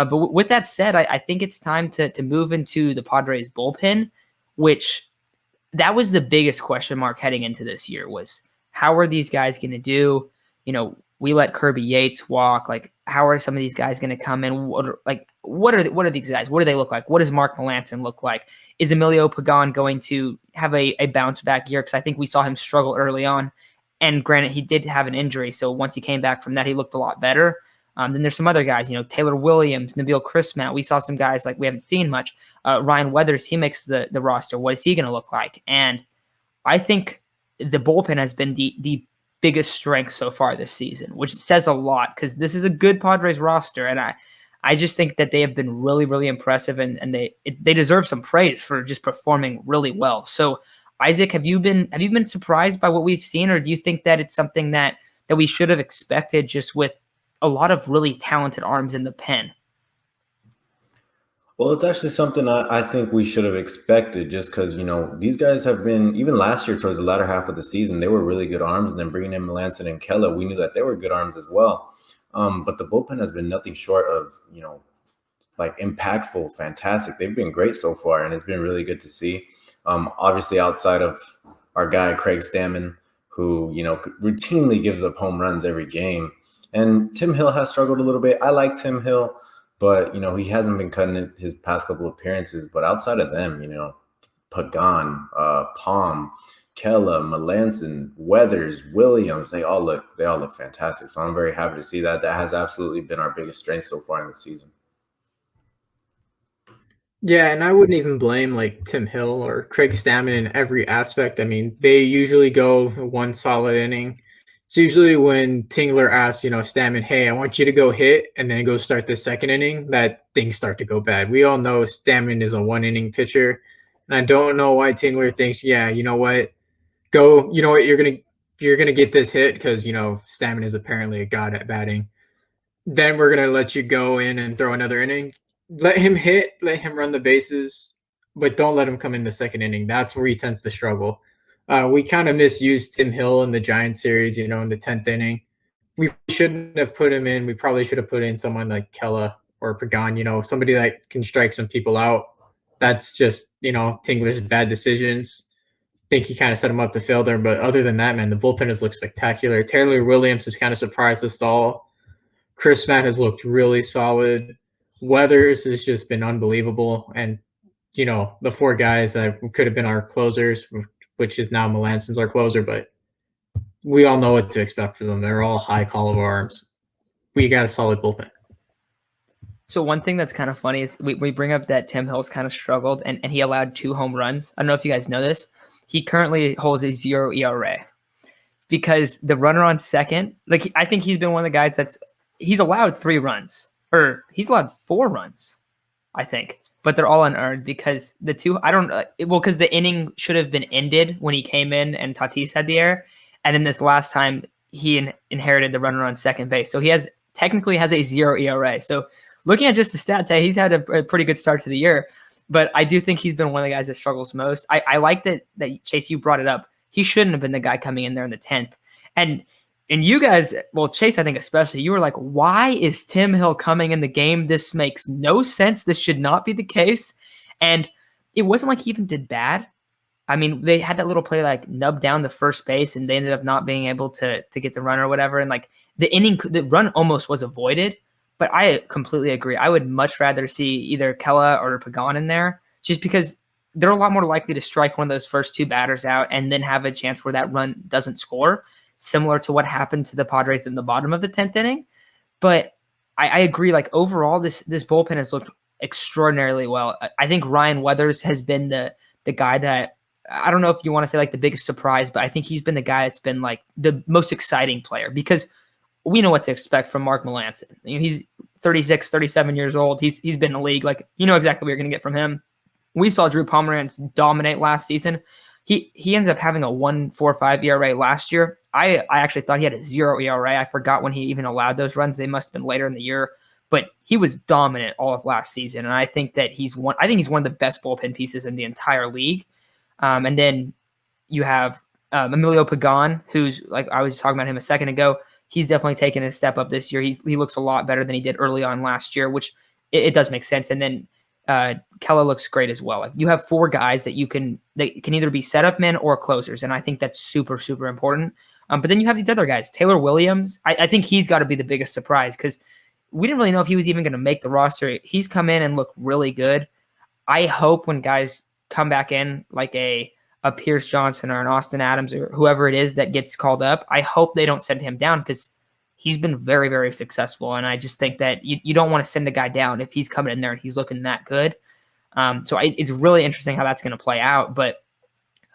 But with that said, I think it's time to move into the Padres bullpen, which that was the biggest question mark heading into this year was how are these guys going to do? We let Kirby Yates walk. Like, how are some of these guys going to come in? What are these guys? What do they look like? What does Mark Melancon look like? Is Emilio Pagan going to have a bounce back year? Because I think we saw him struggle early on. And granted, he did have an injury. So once he came back from that, he looked a lot better. Then there's some other guys, Taylor Williams, Nabil Chrismat. We saw some guys like we haven't seen much. Ryan Weathers, he makes the roster. What is he going to look like? And I think the bullpen has been the biggest strength so far this season, which says a lot because this is a good Padres roster. And I just think that they have been really, really impressive and they deserve some praise for just performing really well. So Isaac, have you been surprised by what we've seen, or do you think that it's something that we should have expected just with a lot of really talented arms in the pen? Well, it's actually something I think we should have expected just because, these guys have been, even last year towards the latter half of the season, they were really good arms. And then bringing in Melancon and Kella, we knew that they were good arms as well. But the bullpen has been nothing short of, like impactful, fantastic. They've been great so far, and it's been really good to see. Obviously, outside of our guy, Craig Stammen, who, routinely gives up home runs every game. And Tim Hill has struggled a little bit. I like Tim Hill, but, he hasn't been cutting it his past couple of appearances. But outside of them, Pagan, Palm, Kella, Melancon, Weathers, Williams, they all look fantastic. So I'm very happy to see that. That has absolutely been our biggest strength so far in the season. Yeah, and I wouldn't even blame like Tim Hill or Craig Stammen in every aspect. I mean, they usually go one solid inning. It's usually when Tingler asks, Stammen, hey, I want you to go hit and then go start the second inning, that things start to go bad. We all know Stammen is a one-inning pitcher. And I don't know why Tingler thinks, yeah, you know what? Go, you know what, you're gonna get this hit because Stammen is apparently a god at batting. Then we're gonna let you go in and throw another inning. Let him hit, let him run the bases, but don't let him come in the second inning. That's where he tends to struggle. We kind of misused Tim Hill in the Giants series, in the 10th inning. We shouldn't have put him in. We probably should have put in someone like Kella or Pagan, somebody that can strike some people out. That's just, Tingler's bad decisions. I think he kind of set him up to fail there. But other than that, man, the bullpen has looked spectacular. Taylor Williams has kind of surprised us all. Chris Matt has looked really solid. Weathers has just been unbelievable. And, the four guys that could have been our closers, which is now Melancon's our closer, but we all know what to expect from them. They're all high caliber arms. We got a solid bullpen. So one thing that's kind of funny is we bring up that Tim Hill's kind of struggled and he allowed 2 home runs. I don't know if you guys know this. He currently holds a 0 ERA because the runner on second, I think he's been one of the guys he's allowed 3 runs. Or he's allowed 4 runs, I think, but they're all unearned because the 2. Because the inning should have been ended when he came in and Tatis had the error, and then this last time he inherited the runner on second base, so he technically has a 0 ERA. So looking at just the stats, he's had a pretty good start to the year, but I do think he's been one of the guys that struggles most. I like that Chase, you brought it up. He shouldn't have been the guy coming in there in the 10th, and you guys, well, Chase, I think especially, you were like, why is Tim Hill coming in the game? This makes no sense. This should not be the case. And it wasn't like he even did bad. I mean, they had that little play like nub down to first base and they ended up not being able to get the run or whatever. And like the run almost was avoided. But I completely agree. I would much rather see either Kella or Pagan in there just because they're a lot more likely to strike one of those first 2 batters out and then have a chance where that run doesn't score, similar to what happened to the Padres in the bottom of the 10th inning. But I agree, like overall, this bullpen has looked extraordinarily well. I think Ryan Weathers has been the guy that, I don't know if you want to say like the biggest surprise, but I think he's been the guy that's been like the most exciting player because we know what to expect from Mark Melancon. He's 36, 37 years old. He's been in the league. Like, exactly what you're going to get from him. We saw Drew Pomeranz dominate last season. He ends up having a 1.45 ERA last year. I actually thought he had a 0 ERA. I forgot when he even allowed those runs. They must have been later in the year, but he was dominant all of last season. And I think that he's one of the best bullpen pieces in the entire league. And then you have Emilio Pagan, who's like I was talking about him a second ago. He's definitely taken a step up this year. He looks a lot better than he did early on last year, which it does make sense. And then Kella looks great as well. Like you have 4 guys that can either be setup men or closers, and I think that's super, super important. But then you have these other guys. Taylor Williams, I think he's got to be the biggest surprise because we didn't really know if he was even going to make the roster. He's come in and looked really good. I hope when guys come back in like a Pierce Johnson or an Austin Adams or whoever it is that gets called up, I hope they don't send him down because he's been very, very successful. And I just think that you don't want to send a guy down if he's coming in there and he's looking that good. It's really interesting how that's going to play out. But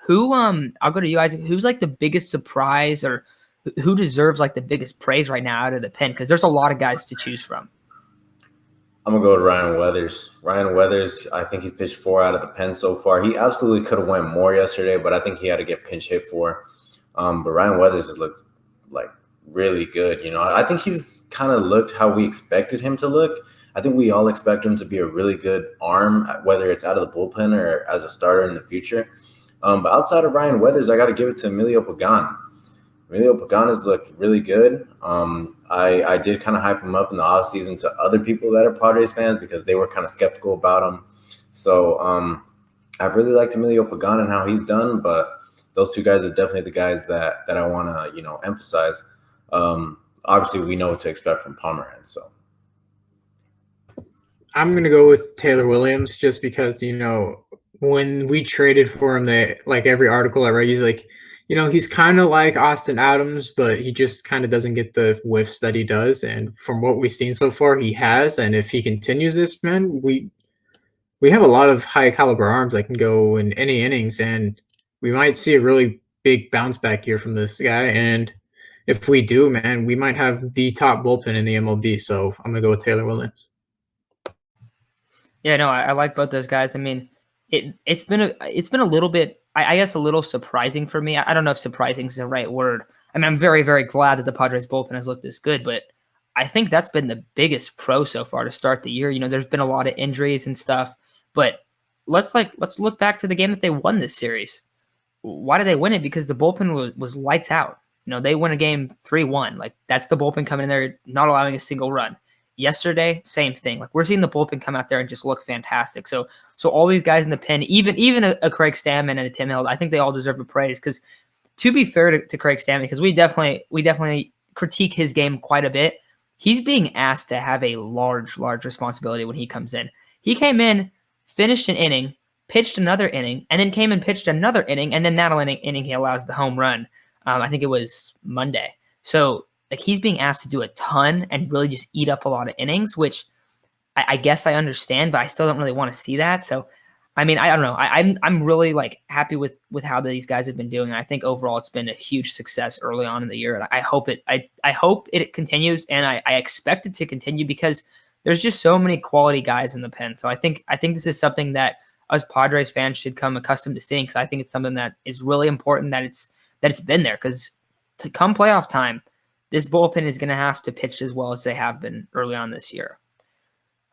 I'll go to you, Isaac. Who's like the biggest surprise or who deserves like the biggest praise right now out of the pen? Because there's a lot of guys to choose from. I'm going to go with Ryan Weathers. Ryan Weathers, I think he's pitched 4 out of the pen so far. He absolutely could have went more yesterday, but I think he had to get pinch hit for. But Ryan Weathers has looked like really good. I think he's kind of looked how we expected him to look. I think we all expect him to be a really good arm, whether it's out of the bullpen or as a starter in the future. But outside of Ryan Weathers, I got to give it to Emilio Pagan. Emilio Pagan has looked really good. I did kind of hype him up in the offseason to other people that are Padres fans because they were kind of skeptical about him. So I've really liked Emilio Pagan and how he's done, but those 2 guys are definitely the guys that I want to, emphasize. Obviously, we know what to expect from Pomeranz. So I'm going to go with Taylor Williams just because, when we traded for him, like every article I read, he's like, he's kind of like Austin Adams, but he just kind of doesn't get the whiffs that he does. And from what we've seen so far, he has. And if he continues this, man, we have a lot of high caliber arms that can go in any innings, and we might see a really big bounce back here from this guy. And if we do, man, we might have the top bullpen in the MLB. So I'm gonna go with Taylor Williams. Yeah, no, I like both those guys. I mean, it's been a little bit, I guess, a little surprising for me. I don't know if surprising is the right word. I mean, I'm very, very glad that the Padres bullpen has looked this good, but I think that's been the biggest pro so far to start the year. There's been a lot of injuries and stuff, but let's look back to the game that they won this series. Why did they win it? Because the bullpen was lights out. They win a game 3-1. Like that's the bullpen coming in there, not allowing a single run. Yesterday, same thing. Like we're seeing the bullpen come out there and just look fantastic. So all these guys in the pen, even a Craig Stammen and a Tim Hill, I think they all deserve a praise. Because to be fair to Craig Stammen, because we definitely critique his game quite a bit. He's being asked to have a large responsibility when he comes in. He came in, finished an inning, pitched another inning, and then came and pitched another inning, and then that inning he allows the home run. I think it was Monday. So like he's being asked to do a ton and really just eat up a lot of innings, which I guess I understand, but I still don't really want to see that. So, I mean, I don't know. I'm really like happy with how these guys have been doing. And I think overall it's been a huge success early on in the year. And I hope it continues, and I expect it to continue because there's just so many quality guys in the pen. So I think this is something that us Padres fans should come accustomed to seeing, because I think it's something that is really important that it's been there, because to come playoff time, this bullpen is going to have to pitch as well as they have been early on this year.